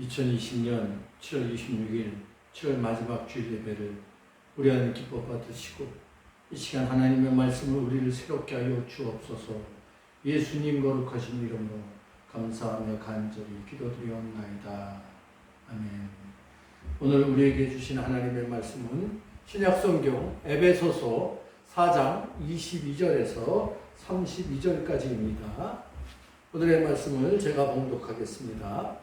2020년 7월 26일 7월 마지막 주일 예배를 우리 하나님 기뻐 받으시고 이 시간 하나님의 말씀을 우리를 새롭게 하여 주옵소서. 예수님 거룩하신 이름으로 감사하며 간절히 기도드리옵나이다. 아멘. 오늘 우리에게 주신 하나님의 말씀은 신약성경 에베소서 4장 22절에서 32절까지입니다. 오늘의 말씀을 제가 봉독하겠습니다.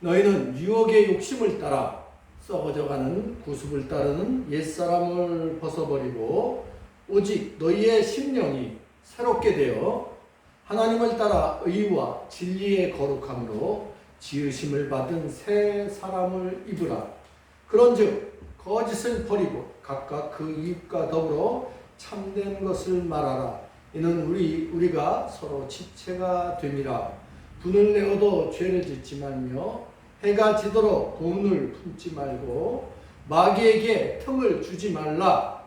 너희는 유혹의 욕심을 따라 썩어져가는 구습을 따르는 옛사람을 벗어버리고 오직 너희의 심령이 새롭게 되어 하나님을 따라 의와 진리의 거룩함으로 지으심을 받은 새 사람을 입으라. 그런즉 거짓을 버리고 각각 그 이웃과 더불어 참된 것을 말하라. 이는 우리가 서로 지체가 됨이라. 분을 내어도 죄를 짓지 말며 해가 지도록 돈을 품지 말고 마귀에게 틈을 주지 말라.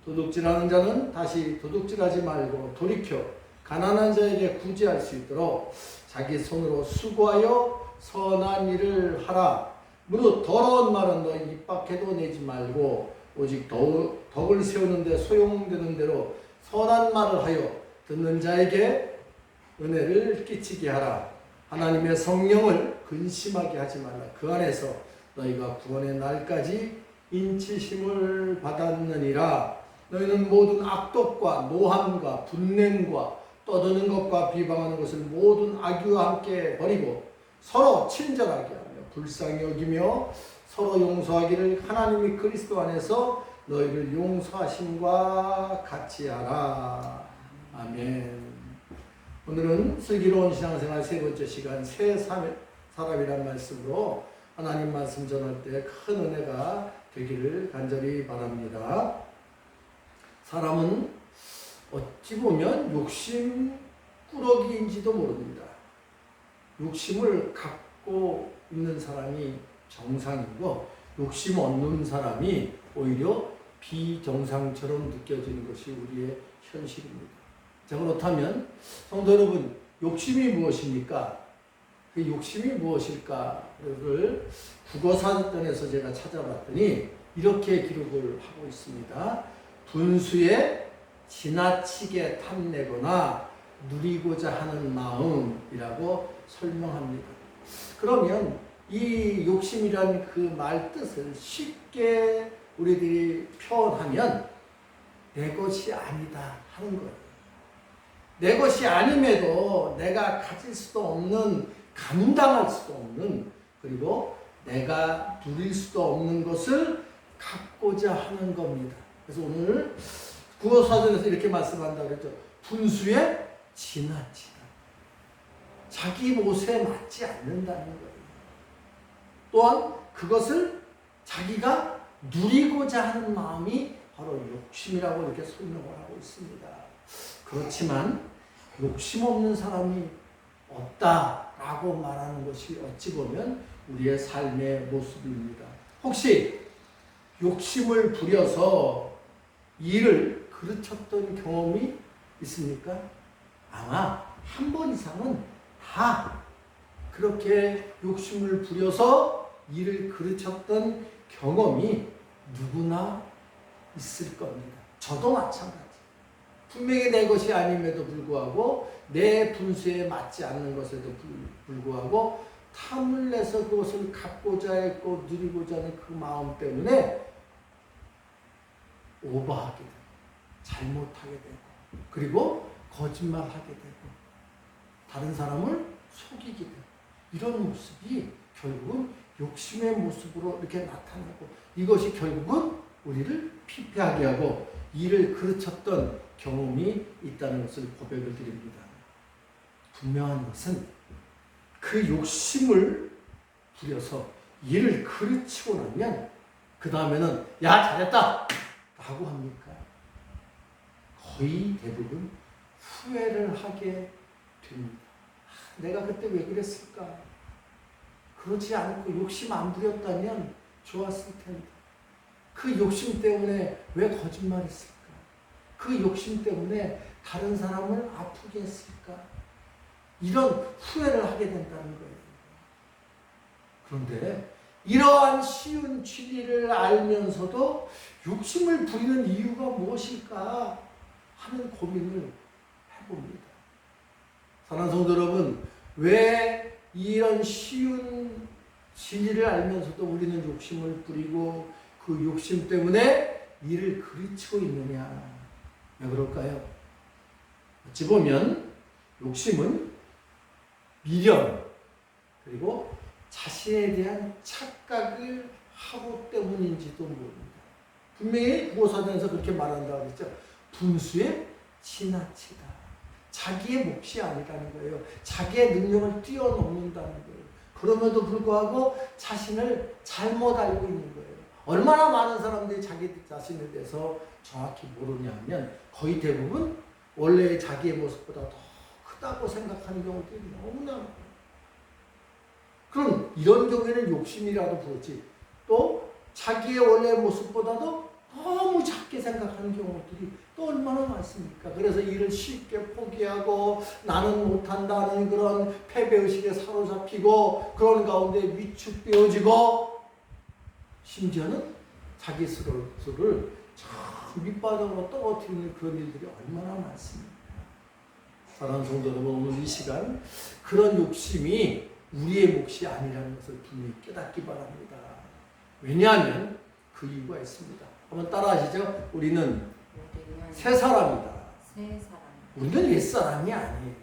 도둑질하는 자는 다시 도둑질하지 말고 돌이켜 가난한 자에게 구제할 수 있도록 자기 손으로 수고하여 선한 일을 하라. 무릇 더러운 말은 너희 입 밖에도 내지 말고 오직 덕을 세우는 데 소용되는 대로 선한 말을 하여 듣는 자에게 은혜를 끼치게 하라. 하나님의 성령을 근심하게 하지 말라. 그 안에서 너희가 구원의 날까지 인치심을 받았느니라. 너희는 모든 악독과 노함과 분냄과 떠드는 것과 비방하는 것을 모든 악의와 함께 버리고 서로 친절하게 하며 불쌍히 여기며 서로 용서하기를 하나님이 그리스도 안에서 너희를 용서하심과 같이 하라. 아멘. 오늘은 슬기로운 신앙생활 세 번째 시간 새 사람이란 말씀으로 하나님 말씀 전할 때 큰 은혜가 되기를 간절히 바랍니다. 사람은 어찌 보면 욕심 꾸러기인지도 모릅니다. 욕심을 갖고 있는 사람이 정상이고 욕심 없는 사람이 오히려 비정상처럼 느껴지는 것이 우리의 현실입니다. 자, 그렇다면 성도 여러분, 욕심이 무엇입니까? 그 욕심이 무엇일까를 국어사전에서 제가 찾아봤더니 이렇게 기록을 하고 있습니다. 분수에 지나치게 탐내거나 누리고자 하는 마음이라고 설명합니다. 그러면 이 욕심이란 그 말 뜻을 쉽게 우리들이 표현하면 내 것이 아니다 하는 거예요. 내 것이 아님에도 내가 가질 수도 없는, 감당할 수도 없는, 그리고 내가 누릴 수도 없는 것을 갖고자 하는 겁니다. 그래서 오늘 국어사전에서 이렇게 말씀한다고 그랬죠. 분수에 지나치다. 자기 못에 맞지 않는다는 거예요. 또한 그것을 자기가 누리고자 하는 마음이 바로 욕심이라고 이렇게 설명을 하고 있습니다. 그렇지만 욕심 없는 사람이 없다라고 말하는 것이 어찌 보면 우리의 삶의 모습입니다. 혹시 욕심을 부려서 일을 그르쳤던 경험이 있습니까? 아마 한 번 이상은 다 그렇게 욕심을 부려서 일을 그르쳤던 경험이 누구나 있을 겁니다. 저도 마찬가지. 분명히 내 것이 아님에도 불구하고 내 분수에 맞지 않는 것에도 불구하고 탐을 내서 그것을 갖고자 했고 누리고자 하는 그 마음 때문에 오버하게 되고 잘못하게 되고 그리고 거짓말하게 되고 다른 사람을 속이게 되고 이런 모습이 결국은 욕심의 모습으로 이렇게 나타나고 이것이 결국은 우리를 피폐하게 하고 일을 그르쳤던 경험이 있다는 것을 고백을 드립니다. 분명한 것은 그 욕심을 부려서 일을 그르치고 나면 그 다음에는 야 잘했다 라고 합니까? 거의 대부분 후회를 하게 됩니다. 내가 그때 왜 그랬을까? 그렇지 않고 욕심 안 부렸다면 좋았을 텐데 그 욕심 때문에 왜 거짓말했을까? 그 욕심 때문에 다른 사람을 아프게 했을까? 이런 후회를 하게 된다는 거예요. 그런데 이러한 쉬운 진리를 알면서도 욕심을 부리는 이유가 무엇일까 하는 고민을 해봅니다. 사랑하는 성도 여러분, 왜 이런 쉬운 진리를 알면서도 우리는 욕심을 부리고 그 욕심 때문에 이를 그르치고 있느냐? 왜 그럴까요? 어찌 보면 욕심은 미련 그리고 자신에 대한 착각을 하고 때문인지도 모릅니다. 분명히 구호사전에서 그렇게 말한다고 했죠. 분수에 지나치다. 자기의 몫이 아니라는 거예요. 자기의 능력을 뛰어넘는다는 거예요. 그럼에도 불구하고 자신을 잘못 알고 있는 거예요. 얼마나 많은 사람들이 자기 자신에 대해서 정확히 모르냐면 거의 대부분 원래의 자기의 모습보다 더 크다고 생각하는 경우들이 너무나 많아요. 그럼 이런 경우에는 욕심이라도 부르지 또 자기의 원래의 모습보다도 너무 작게 생각하는 경우들이 또 얼마나 많습니까? 그래서 일을 쉽게 포기하고 나는 못한다는 그런 패배의식에 사로잡히고 그런 가운데 위축되어지고 심지어는 자기 스스로를 참 밑바닥으로 떨어뜨리는 그런 일들이 얼마나 많습니까? 사랑하는 성도 여러분, 오늘 이 시간 그런 욕심이 우리의 몫이 아니라는 것을 분명히 깨닫기 바랍니다. 왜냐하면 그 이유가 있습니다. 한번 따라하시죠. 우리는 새 사람이다. 우리는 옛 사람이 아니에요.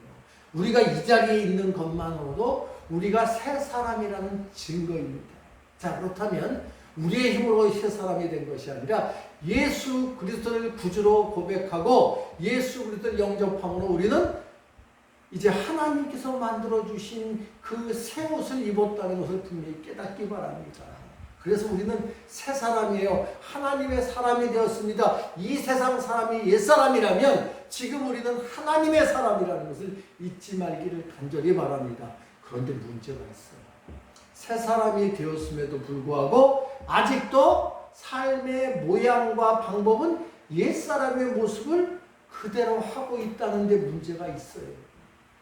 우리가 이 자리에 있는 것만으로도 우리가 새 사람이라는 증거입니다. 자, 그렇다면 우리의 힘으로 새 사람이 된 것이 아니라 예수 그리스도를 구주로 고백하고 예수 그리스도를 영접함으로 우리는 이제 하나님께서 만들어주신 그 새 옷을 입었다는 것을 분명히 깨닫기 바랍니다. 그래서 우리는 새 사람이에요. 하나님의 사람이 되었습니다. 이 세상 사람이 옛사람이라면 지금 우리는 하나님의 사람이라는 것을 잊지 말기를 간절히 바랍니다. 그런데 문제가 있어요. 새 사람이 되었음에도 불구하고 아직도 삶의 모양과 방법은 옛사람의 모습을 그대로 하고 있다는 데 문제가 있어요.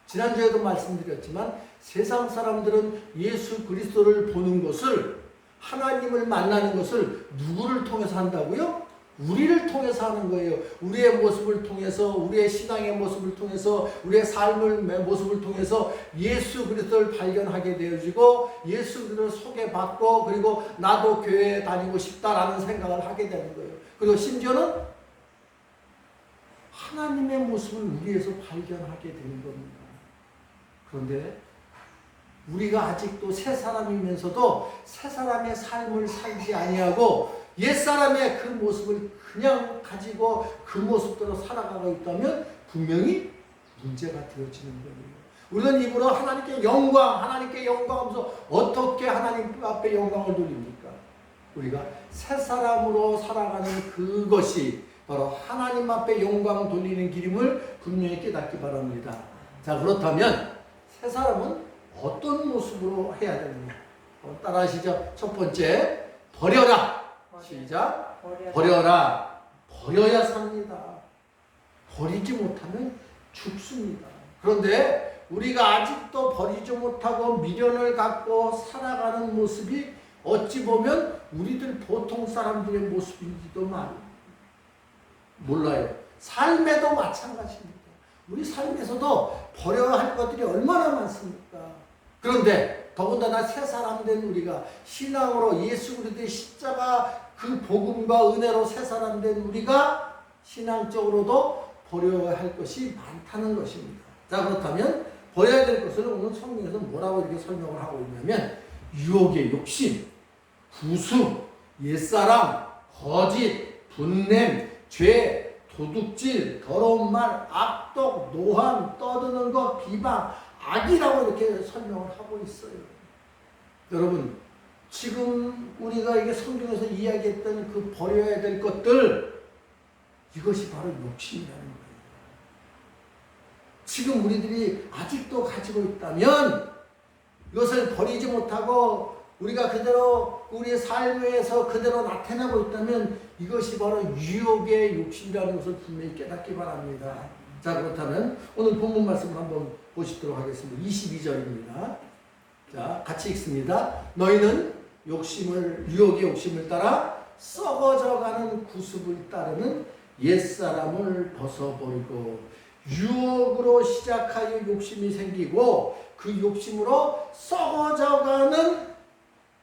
지난주에도 말씀드렸지만 세상 사람들은 예수 그리스도를 보는 것을 하나님을 만나는 것을 누구를 통해서 한다고요? 우리를 통해서 하는 거예요. 우리의 모습을 통해서, 우리의 신앙의 모습을 통해서, 우리의 삶의 모습을 통해서 예수 그리스도를 발견하게 되어지고 예수 그리스도를 소개받고 그리고 나도 교회에 다니고 싶다라는 생각을 하게 되는 거예요. 그리고 심지어는 하나님의 모습을 우리에서 발견하게 되는 겁니다. 그런데 우리가 아직도 새 사람이면서도 새 사람의 삶을 살지 아니하고 옛사람의 그 모습을 그냥 가지고 그 모습대로 살아가고 있다면 분명히 문제가 되어지는 거예요. 우리는 입으로 하나님께 영광 하면서 어떻게 하나님 앞에 영광을 돌립니까? 우리가 새 사람으로 살아가는 그것이 바로 하나님 앞에 영광을 돌리는 길임을 분명히 깨닫기 바랍니다. 자, 그렇다면 새 사람은 어떤 모습으로 해야 되느냐? 따라하시죠. 첫 번째, 버려라. 시작. 버려라. 버려야 삽니다. 버리지 못하면 죽습니다. 그런데 우리가 아직도 버리지 못하고 미련을 갖고 살아가는 모습이 어찌 보면 우리들 보통 사람들의 모습인지도 몰라요. 삶에도 마찬가지입니다. 우리 삶에서도 버려야 할 것들이 얼마나 많습니까? 그런데 더군다나 새 사람 된 우리가 신앙으로 예수 그리스도의 십자가 그 복음과 은혜로 새 사람 된 우리가 신앙적으로도 버려야 할 것이 많다는 것입니다. 자, 그렇다면 버려야 될 것을 오늘 성경에서 뭐라고 이렇게 설명을 하고 있냐면 유혹의 욕심, 부수, 옛사람, 거짓, 분냄, 죄, 도둑질, 더러운 말, 악독, 노함, 떠드는 것, 비방, 악이라고 이렇게 설명을 하고 있어요. 여러분, 지금 우리가 이게 성경에서 이야기했던 그 버려야 될 것들, 이것이 바로 욕심이라는 거예요. 지금 우리들이 아직도 가지고 있다면 이것을 버리지 못하고 우리가 그대로 우리의 삶에서 그대로 나타나고 있다면 이것이 바로 유혹의 욕심이라는 것을 분명히 깨닫기 바랍니다. 자, 그렇다면 오늘 본문 말씀을 한번 보시도록 하겠습니다. 22절입니다. 자, 같이 읽습니다. 너희는 유혹의 욕심을 따라 썩어져가는 구습을 따르는 옛사람을 벗어버리고, 유혹으로 시작하여 욕심이 생기고 그 욕심으로 썩어져가는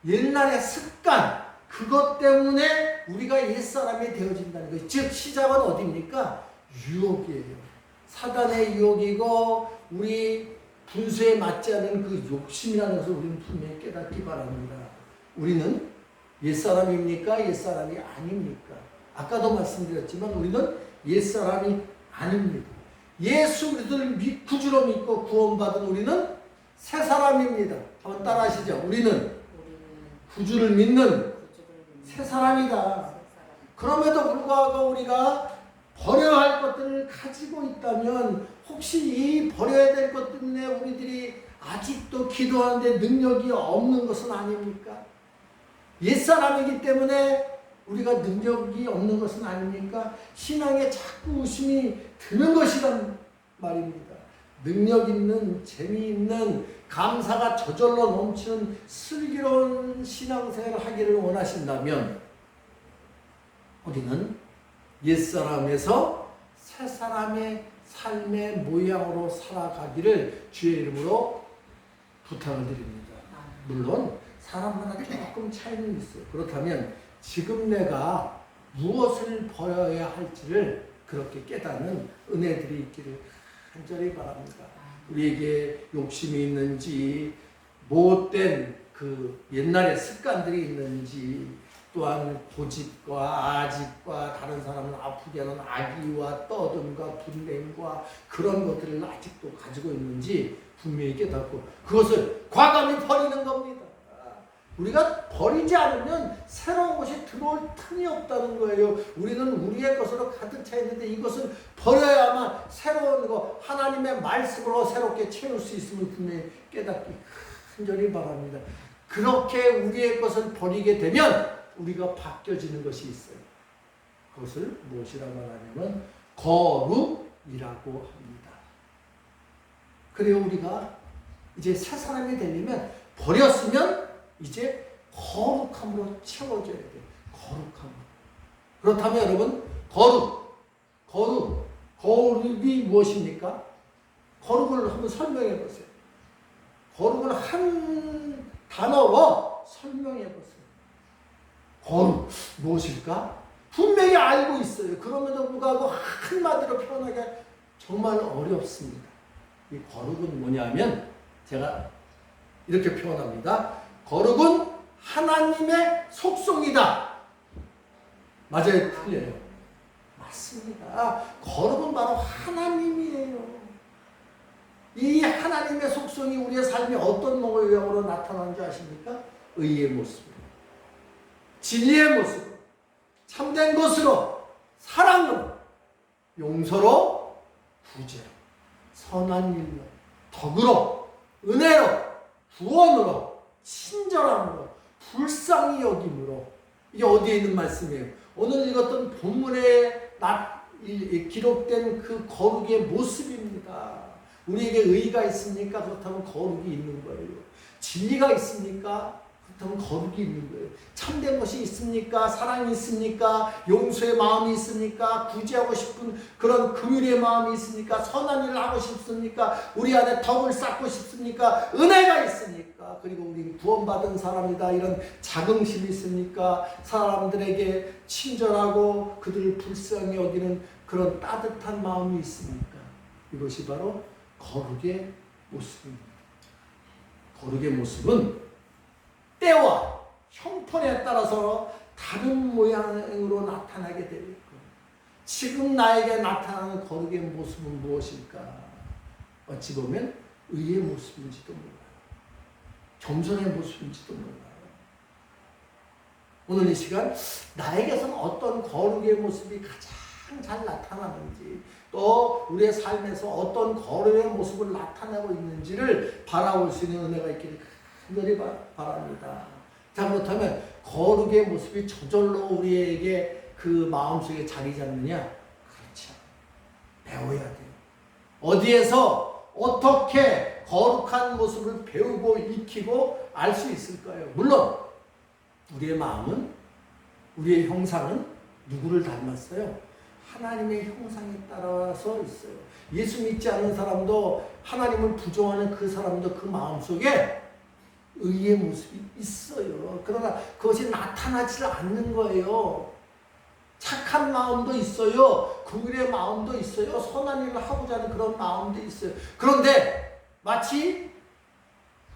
옛날의 습관, 그것 때문에 우리가 옛사람이 되어진다는 거예요. 즉 시작은 어디입니까? 유혹이에요. 사단의 유혹이고 우리 분수에 맞지 않는 그 욕심이라는 것을 우리는 분명히 깨닫기 바랍니다. 우리는 옛사람입니까? 옛사람이 아닙니까? 아까도 말씀드렸지만 우리는 옛사람이 아닙니다. 예수 그리스도를 구주로 믿고 구원받은 우리는 새 사람입니다. 한번 따라 하시죠. 우리는 구주를 믿는 새 사람이다. 그럼에도 불구하고 우리가 버려야 할 것들을 가지고 있다면 혹시 이 버려야 될 것 때문에 우리들이 아직도 기도하는데 능력이 없는 것은 아닙니까? 옛사람이기 때문에 우리가 능력이 없는 것은 아닙니까? 신앙에 자꾸 의심이 드는 것이란 말입니다. 능력 있는, 재미있는, 감사가 저절로 넘치는 슬기로운 신앙생활을 하기를 원하신다면 우리는 옛사람에서 새사람의 삶의 모양으로 살아가기를 주의 이름으로 부탁을 드립니다. 물론 사람마다 조금 차이는 있어요. 그렇다면 지금 내가 무엇을 버려야 할지를 그렇게 깨닫는 은혜들이 있기를 간절히 바랍니다. 우리에게 욕심이 있는지, 못된 그 옛날의 습관들이 있는지, 또한 고집과 아집과 다른 사람을 아프게 하는 악의와 떠듬과 분냄과 그런 것들을 아직도 가지고 있는지 분명히 깨닫고 그것을 과감히 버리는 겁니다. 우리가 버리지 않으면 새로운 것이 들어올 틈이 없다는 거예요. 우리는 우리의 것으로 가득 차 있는데 이것을 버려야만 새로운 것, 하나님의 말씀으로 새롭게 채울 수 있음을 분명히 깨닫기 간절히 바랍니다. 그렇게 우리의 것을 버리게 되면 우리가 바뀌어지는 것이 있어요. 그것을 무엇이라고 하냐면 거룩이라고 합니다. 그래요, 우리가 이제 새 사람이 되려면 버렸으면 이제 거룩함으로 채워져야 돼요. 거룩함으로. 그렇다면 여러분, 거룩이 무엇입니까? 거룩을 한번 설명해 보세요. 거룩을 한 단어로 설명해 보세요. 거룩 무엇일까? 분명히 알고 있어요. 그럼에도 불구하고 한마디로 표현하기 정말 어렵습니다. 이 거룩은 뭐냐면 제가 이렇게 표현합니다. 거룩은 하나님의 속성이다. 맞아요? 틀려요? 맞습니다. 거룩은 바로 하나님이에요. 이 하나님의 속성이 우리의 삶에 어떤 모양으로 나타나는지 아십니까? 의의 모습, 진리의 모습, 참된 것으로, 사랑으로, 용서로, 구제로, 선한 일로, 덕으로, 은혜로, 구원으로, 친절함으로, 불쌍히 여김으로. 이게 어디에 있는 말씀이에요? 오늘 읽었던 본문에 기록된 그 거룩의 모습입니다. 우리에게 의가 있습니까? 그렇다면 거룩이 있는 거예요. 진리가 있습니까? 그렇다면 거룩이 있는 거예요. 참된 것이 있습니까? 사랑이 있습니까? 용서의 마음이 있습니까? 구제하고 싶은 그런 긍휼의 마음이 있습니까? 선한 일을 하고 싶습니까? 우리 안에 덕을 쌓고 싶습니까? 은혜가 있습니까? 그리고 우리는 구원받은 사람이다 이런 자긍심이 있습니까? 사람들에게 친절하고 그들을 불쌍히 여기는 그런 따뜻한 마음이 있습니까? 이것이 바로 거룩의 모습입니다. 거룩의 모습은 때와 형편에 따라서 다른 모양으로 나타나게 될 거예요. 지금 나에게 나타나는 거룩의 모습은 무엇일까? 어찌 보면 의의 모습인지도 몰라요. 겸손의 모습인지도 몰라요. 오늘 이 시간 나에게서는 어떤 거룩의 모습이 가장 잘 나타나는지, 또 우리의 삶에서 어떤 거룩의 모습을 나타내고 있는지를 바라볼 수 있는 은혜가 있기를 간절히 바랍니다. 자, 그렇다면 거룩의 모습이 저절로 우리에게 그 마음속에 자리 잡느냐? 그렇죠. 배워야 돼요. 어디에서 어떻게 거룩한 모습을 배우고 익히고 알 수 있을까요? 물론 우리의 마음은, 우리의 형상은 누구를 닮았어요? 하나님의 형상에 따라서 있어요. 예수 믿지 않는 사람도, 하나님을 부정하는 그 사람도 그 마음속에 의의 모습이 있어요. 그러나 그것이 나타나지 않는 거예요. 착한 마음도 있어요. 긍휼의 마음도 있어요. 선한 일을 하고자 하는 그런 마음도 있어요. 그런데 마치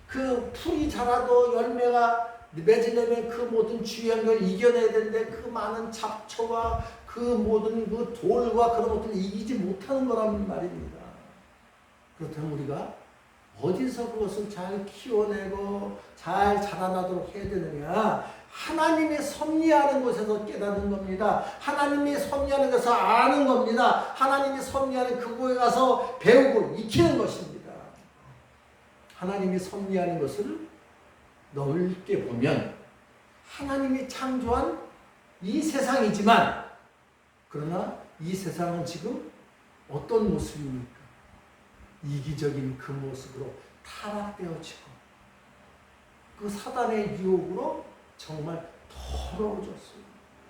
그 풀이 자라도 열매가 맺으려면 그 모든 주위한 걸 이겨내야 되는데 그 많은 잡초와 그 모든 그 돌과 그런 것들을 이기지 못하는 거란 말입니다. 그렇다면 우리가 어디서 그것을 잘 키워내고 잘 자라나도록 해야 되느냐? 하나님의 섭리하는 곳에서 깨닫는 겁니다. 하나님의 섭리하는 것을 아는 겁니다. 하나님의 섭리하는 그곳에 가서 배우고 익히는 것입니다. 하나님이 섭리하는 것을 넓게 보면 하나님이 창조한 이 세상이지만, 그러나 이 세상은 지금 어떤 모습입니까? 이기적인 그 모습으로 타락되어지고 그 사단의 유혹으로 정말 더러워졌어요.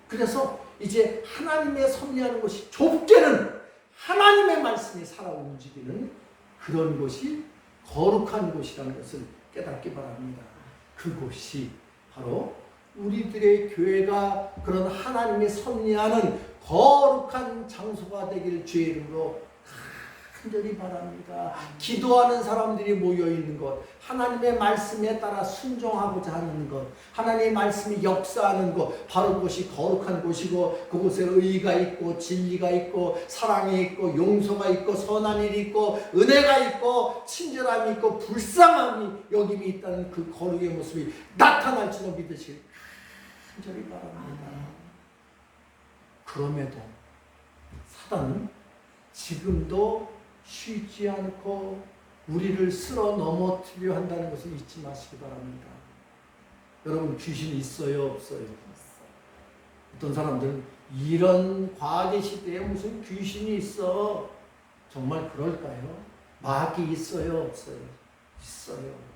그래서 이제 하나님의 섭리하는 곳이 좁게는 하나님의 말씀이 살아 움직이는 그런 곳이 거룩한 곳이라는 것을 깨닫기 바랍니다. 그곳이 바로 우리들의 교회가 그런 하나님의 섭리하는 거룩한 장소가 되기를 주의 이름으로 간절히 바랍니다. 기도하는 사람들이 모여있는 것, 하나님의 말씀에 따라 순종하고자 하는 것, 하나님의 말씀이 역사하는 것, 바로 그것이 거룩한 곳이고 그곳에 의가 있고 진리가 있고 사랑이 있고 용서가 있고 선한 일이 있고 은혜가 있고 친절함이 있고 불쌍함이 여김이 있다는 그 거룩의 모습이 나타날 줄로 믿으시길 간절히 바랍니다. 그럼에도 사단은 지금도 쉬지 않고 우리를 쓸어 넘어뜨려 한다는 것을 잊지 마시기 바랍니다. 여러분, 귀신이 있어요, 없어요? 어떤 사람들은 이런 과거 시대에 무슨 귀신이 있어? 정말 그럴까요? 마귀 있어요, 없어요? 있어요.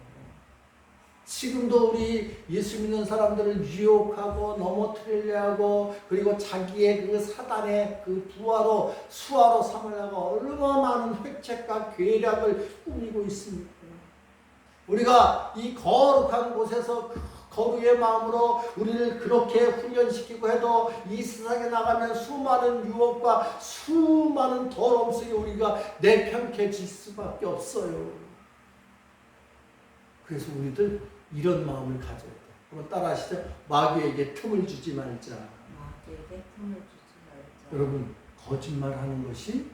지금도 우리 예수 믿는 사람들을 유혹하고 넘어뜨리려 하고 그리고 자기의 그 사단의 그 부하로 수하로 삼으려고 얼마나 많은 획책과 계략을 꾸미고 있습니까? 우리가 이 거룩한 곳에서 거룩의 마음으로 우리를 그렇게 훈련시키고 해도 이 세상에 나가면 수많은 유혹과 수많은 더러움 속에 우리가 내팽개칠 수밖에 없어요. 그래서 우리들 이런 마음을 가져야 돼. 한번 따라 하시죠. 마귀에게 틈을 주지 말자. 마귀에게 틈을 주지 말자. 여러분, 거짓말하는 것이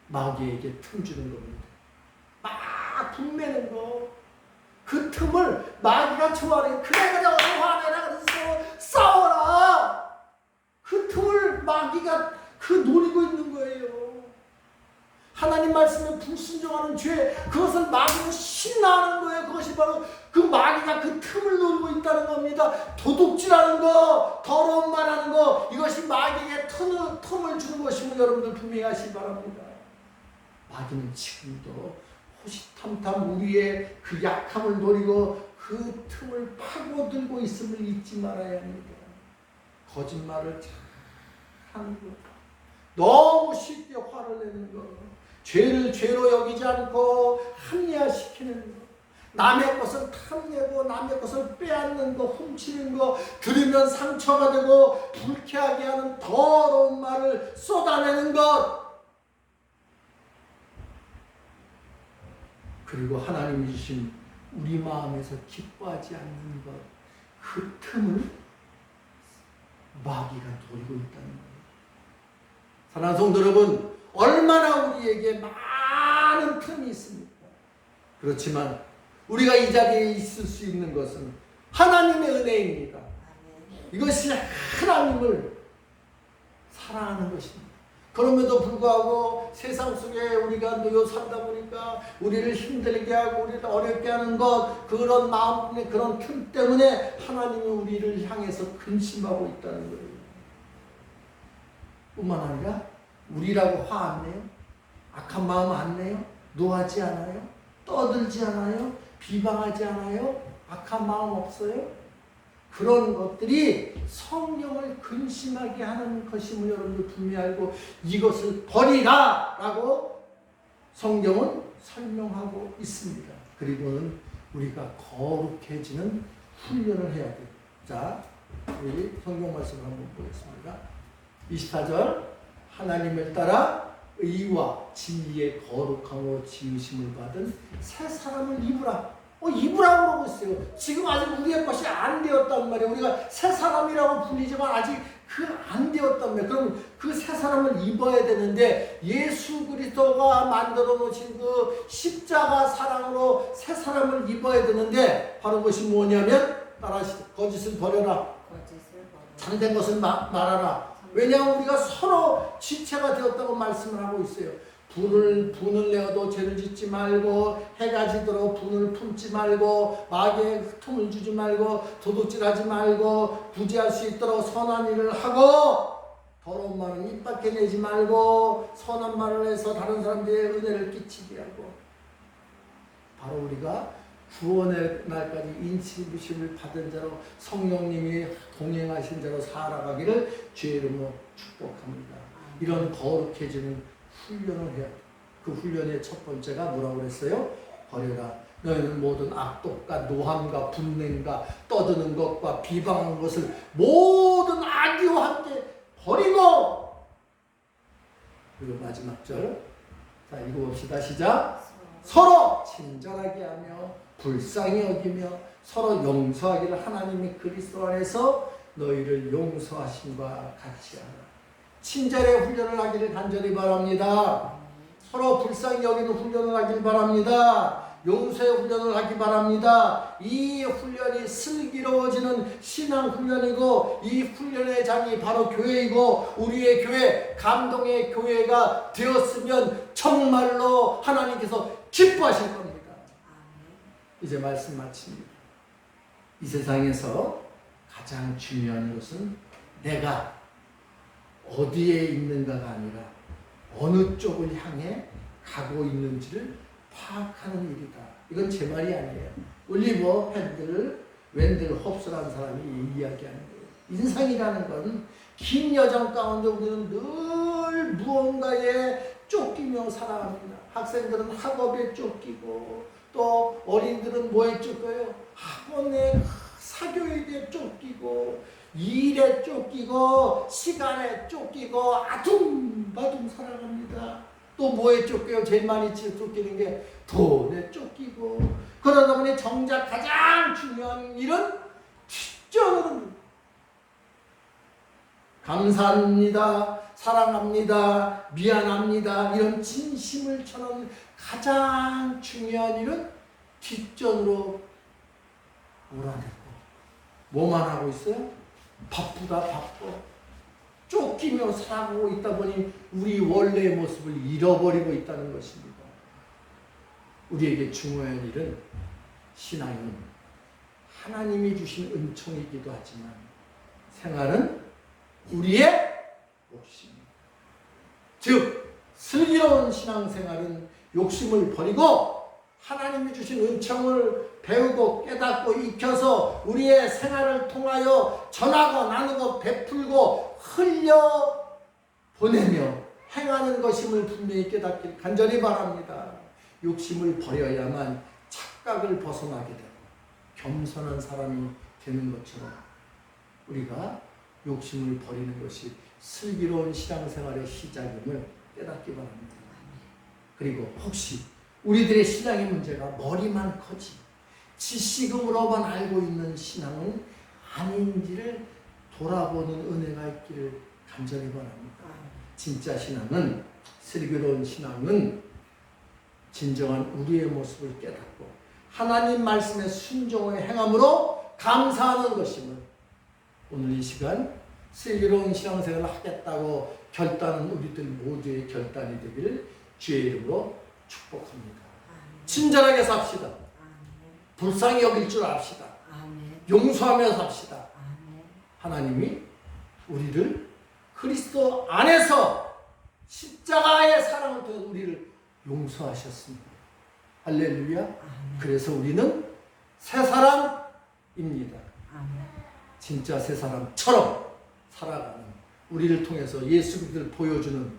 마귀에게 틈 주는 겁니다. 막 분매는 거. 그 틈을 마귀가 좋아해. 그래 어서 화내라 그래서 싸워라. 그 틈을 마귀가 노리고 있는 거예요. 하나님 말씀에 불순종하는 죄, 그것을 마귀는 신나하는 거예요. 그것이 바로 그 마귀가 그 틈을 노리고 있다는 겁니다. 도둑질하는 거, 더러운 말하는 거, 이것이 마귀에게 틈을 주는 것임을 여러분들 분명히 아시기 바랍니다. 마귀는 지금도 호시탐탐 우리의 그 약함을 노리고 그 틈을 파고들고 있음을 잊지 말아야 합니다. 거짓말을 잘 하는 것, 너무 쉽게 화를 내는 것, 죄를 죄로 여기지 않고 합리화시키는 것, 남의 것을 탐내고 남의 것을 빼앗는 것, 훔치는 것, 들으면 상처가 되고 불쾌하게 하는 더러운 말을 쏟아내는 것, 그리고 하나님이 주신 우리 마음에서 기뻐하지 않는 것, 그 틈을 마귀가 노리고 있다는 거예요. 사랑하는 성도 여러분, 얼마나 우리에게 많은 틈이 있습니까? 그렇지만 우리가 이 자리에 있을 수 있는 것은 하나님의 은혜입니다. 이것이 하나님을 사랑하는 것입니다. 그럼에도 불구하고 세상 속에 우리가 놓여 살다 보니까 우리를 힘들게 하고 우리를 어렵게 하는 것, 그런 마음 때문에, 그런 틈 때문에 하나님이 우리를 향해서 근심하고 있다는 거예요. 뿐만 아니라 우리라고 화 안 내요? 악한 마음 안 내요? 노하지 않아요? 떠들지 않아요? 비방하지 않아요? 악한 마음 없어요? 그런 것들이 성령을 근심하게 하는 것임을 여러분들 분명히 알고 이것을 버리라 라고 성경은 설명하고 있습니다. 그리고는 우리가 거룩해지는 훈련을 해야 돼요. 자, 우리 성경 말씀을 한번 보겠습니다. 24절 하나님을 따라 의와 진리의 거룩함으로 지으심을 받은 새 사람을 입으라. 입으라고 그러고 있어요. 지금 아직 우리의 것이 안 되었단 말이에요. 우리가 새 사람이라고 불리지만 아직 안 되었단 말이에요. 그럼 그 새 사람을 입어야 되는데 예수 그리스도가 만들어 놓으신 그 십자가 사랑으로 새 사람을 입어야 되는데 바로 그것이 뭐냐면 따라하시죠. 거짓을 버려라. 참된 것을 말하라. 왜냐하면 우리가 서로 지체가 되었다고 말씀을 하고 있어요. 분을 내어도 죄를 짓지 말고 해가 지도록 분을 품지 말고 마귀에 틈을 주지 말고 도둑질하지 말고 구제할 수 있도록 선한 일을 하고 더러운 말은 입 밖에 내지 말고 선한 말을 해서 다른 사람들의 은혜를 끼치게 하고 바로 우리가 구원의 날까지 인치부심을 받은 자로 성령님이 동행하신 자로 살아가기를 주의 이름으로 축복합니다. 이런 거룩해지는 훈련을 해야 돼. 그 훈련의 첫 번째가 뭐라고 그랬어요? 버려라. 너희는 모든 악독과 노함과 분냉과 떠드는 것과 비방하는 것을 모든 악의와 함께 버리고 그리고 마지막 절 자 읽어봅시다. 시작. 서로 친절하게 하며 불쌍히 여기며 서로 용서하기를 하나님이 그리스도 안에서 너희를 용서하심과 같이 하라. 친절의 훈련을 하기를 간절히 바랍니다. 서로 불쌍히 여기는 훈련을 하길 바랍니다. 용서의 훈련을 하기 바랍니다. 이 훈련이 슬기로워지는 신앙 훈련이고 이 훈련의 장이 바로 교회이고 우리의 교회, 감동의 교회가 되었으면 정말로 하나님께서 기뻐하실 겁니다. 이제 말씀 마칩니다. 이 세상에서 가장 중요한 것은 내가 어디에 있는가가 아니라 어느 쪽을 향해 가고 있는지를 파악하는 일이다. 이건 제 말이 아니에요. 올리버 웬들 홉스라는 사람이 이야기하는 거예요. 인생이라는 건 긴 여정 가운데 우리는 늘 무언가에 쫓기며 살아갑니다. 학생들은 학업에 쫓기고 또 어린들은 뭐에 쫓겨요? 학원에 사교육에 쫓기고 일에 쫓기고 시간에 쫓기고 아둥바둥 살아갑니다. 또 뭐에 쫓겨요? 제일 많이 쫓기는 게 돈에 쫓기고 그러다 보니 정작 가장 중요한 일은 뒷전으로 감사합니다. 사랑합니다. 미안합니다. 이런 진심을 전하는 가장 중요한 일은 뒷전으로 몰아내고 뭐만 하고 있어요? 바쁘다 바빠. 쫓기며 살아가고 있다 보니 우리 원래의 모습을 잃어버리고 있다는 것입니다. 우리에게 중요한 일은 신앙은 하나님이 주신 은총이기도 하지만 생활은 우리의 욕심입니다. 즉 슬기로운 신앙생활은 욕심을 버리고 하나님이 주신 은총을 배우고 깨닫고 익혀서 우리의 생활을 통하여 전하고 나누고 베풀고 흘려 보내며 행하는 것임을 분명히 깨닫길 간절히 바랍니다. 욕심을 버려야만 착각을 벗어나게 되고 겸손한 사람이 되는 것처럼 우리가 욕심을 버리는 것이 슬기로운 신앙생활의 시작임을 깨닫기 바랍니다. 그리고 혹시 우리들의 신앙의 문제가 머리만 커지 지식으로만 알고 있는 신앙은 아닌지를 돌아보는 은혜가 있기를 간절히 바랍니다. 진짜 신앙은 슬기로운 신앙은 진정한 우리의 모습을 깨닫고 하나님 말씀에 순종의 행함으로 감사하는 것임을 오늘 이 시간 슬기로운 신앙생활을 하겠다고 결단은 우리들 모두의 결단이 되기를 주의 이름으로 축복합니다. 친절하게 삽시다. 불쌍히 여길 줄 압시다. 용서하며 삽시다. 하나님이 우리를 그리스도 안에서 십자가의 사랑을 통해 우리를 용서하셨습니다. 할렐루야. 아멘. 그래서 우리는 새 사람입니다. 아멘. 진짜 새 사람처럼 살아가는, 우리를 통해서 예수 그리스도를 보여주는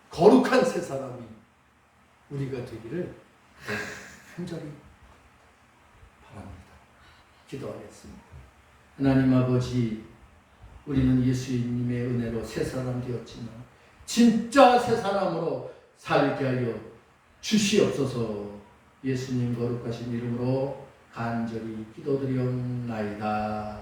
거룩한 새 사람이 우리가 되기를 간절히 바랍니다. 기도하겠습니다. 하나님 아버지, 우리는 예수님의 은혜로 새 사람 되었지만 진짜 새 사람으로 살게 하여 주시옵소서. 예수님 거룩하신 이름으로 간절히 기도드리옵나이다.